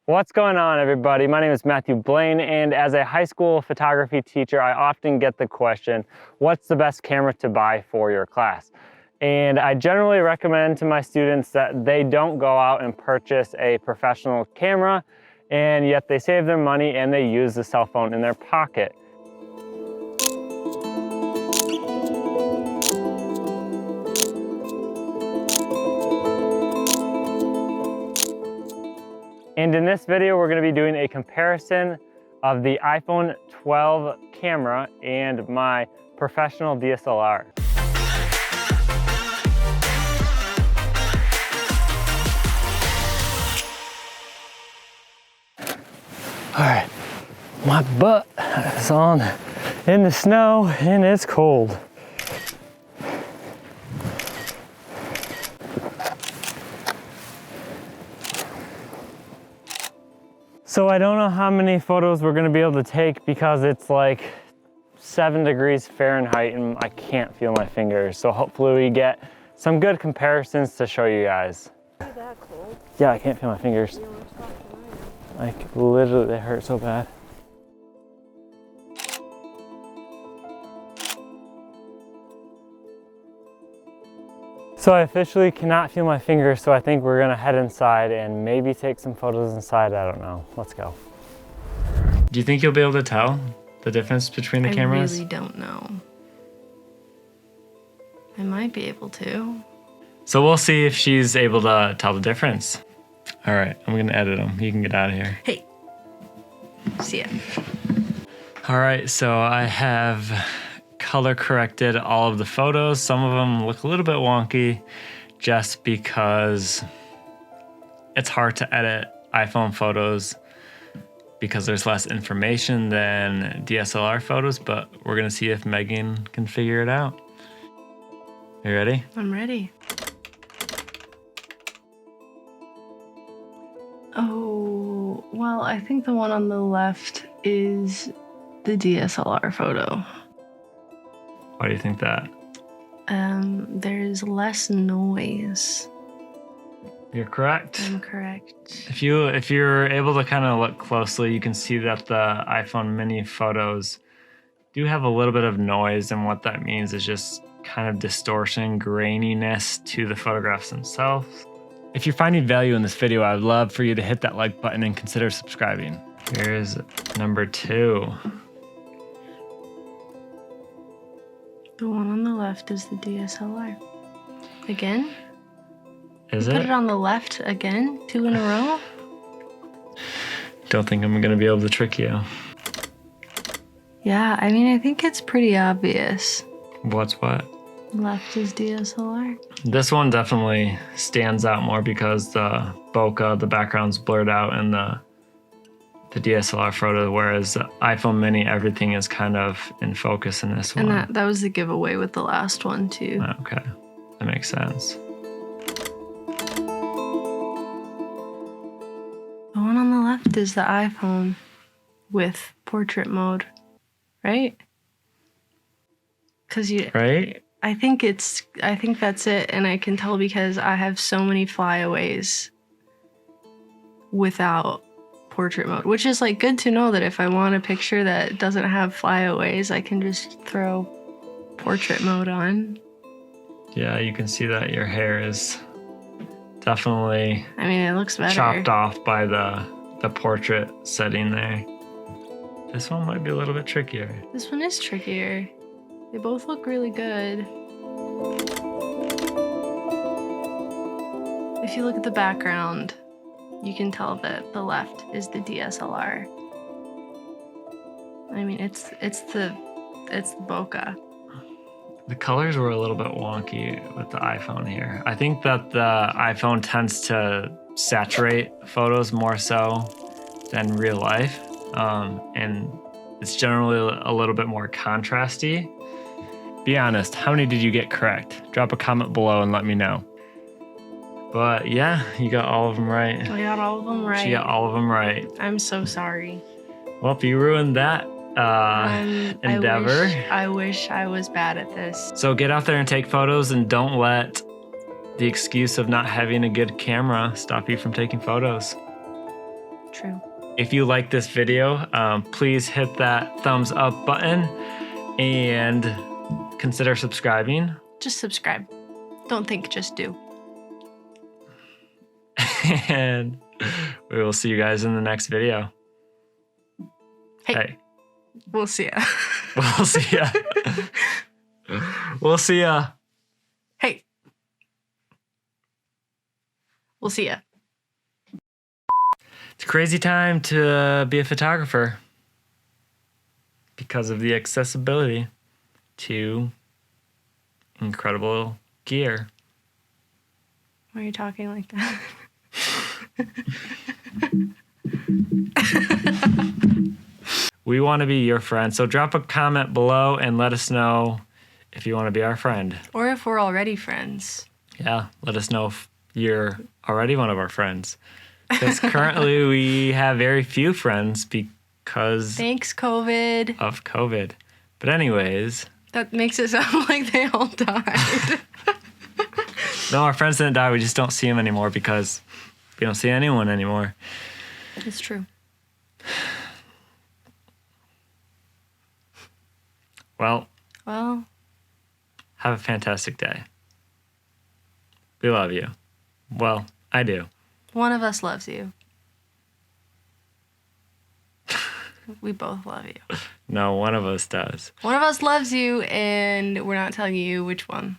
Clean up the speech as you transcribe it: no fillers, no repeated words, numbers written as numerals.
What's going on, everybody? My name is Matthew Blaine, and as a high school photography teacher, I often get the question, what's the best camera to buy for your class? And I generally recommend to my students that they don't go out and purchase a professional camera, and yet they save their money and they use the cell phone in their pocket. And in this video, we're going to be doing a comparison of the iPhone 12 camera and my professional DSLR. All right, my butt is in the snow and it's cold. So I don't know how many photos we're gonna be able to take because it's like 7 degrees Fahrenheit and I can't feel my fingers. So hopefully we get some good comparisons to show you guys. Is it that cold? Yeah, I can't feel my fingers. Like literally, they hurt so bad. So I officially cannot feel my fingers, so I think we're gonna head inside and maybe take some photos inside. I don't know. Let's go. Do you think you'll be able to tell the difference between the cameras? I really don't know. I might be able to. So we'll see if she's able to tell the difference. All right, I'm gonna edit them. You can get out of here. Hey, see ya. All right, so I have color corrected all of the photos. Some of them look a little bit wonky just because it's hard to edit iPhone photos because there's less information than DSLR photos, but we're gonna see if Megan can figure it out. You ready? I'm ready. Oh, well, I think the one on the left is the DSLR photo. Why do you think that? There's less noise. You're correct. I'm correct. If you're able to kind of look closely, you can see that the iPhone mini photos do have a little bit of noise, and what that means is just kind of distortion, graininess to the photographs themselves. If you're finding value in this video, I would love for you to hit that like button and consider subscribing. Here's number 2. The one on the left is the DSLR. Again? Is Put it? it on the left again? 2 in a row? Don't think I'm gonna be able to trick you. Yeah, I mean, I think it's pretty obvious. What's what? Left is DSLR. This one definitely stands out more because the bokeh, the background's blurred out in the DSLR photo, whereas the iPhone mini, everything is kind of in focus in this one. And that was the giveaway with the last one too. Okay, that makes sense. The one on the left is the iPhone with portrait mode, right? Because Right? I think that's it, and I can tell because I have so many flyaways without portrait mode, which is like good to know that if I want a picture that doesn't have flyaways, I can just throw portrait mode on. Yeah, you can see that your hair is definitely, I mean, it looks better. chopped off by the portrait setting there. This one might be a little bit trickier. This one is trickier. They both look really good. If you look at the background, you can tell that the left is the DSLR. I mean, it's the bokeh. The colors were a little bit wonky with the iPhone here. I think that the iPhone tends to saturate photos more so than real life. And it's generally a little bit more contrasty. Be honest, how many did you get correct? Drop a comment below and let me know. But yeah, you got all of them right. I got all of them right. She got all of them right. I'm so sorry. Well, if you ruined that endeavor. I wish I was bad at this. So get out there and take photos, and don't let the excuse of not having a good camera stop you from taking photos. True. If you like this video, please hit that thumbs up button and consider subscribing. Just subscribe. Don't think, just do. And we will see you guys in the next video. Hey. We'll see ya. We'll see ya. We'll see ya. Hey. We'll see ya. It's a crazy time to be a photographer because of the accessibility to incredible gear. Why are you talking like that? We want to be your friend, so drop a comment below and let us know if you want to be our friend. Or if we're already friends. Yeah, let us know if you're already one of our friends. Because currently we have very few friends because Thanks, COVID. of COVID. But anyways. That makes it sound like they all died. No, our friends didn't die. We just don't see them anymore because we don't see anyone anymore. It's true. Well, have a fantastic day. We love you. Well, I do. One of us loves you. We both love you. No, one of us does. One of us loves you, and we're not telling you which one.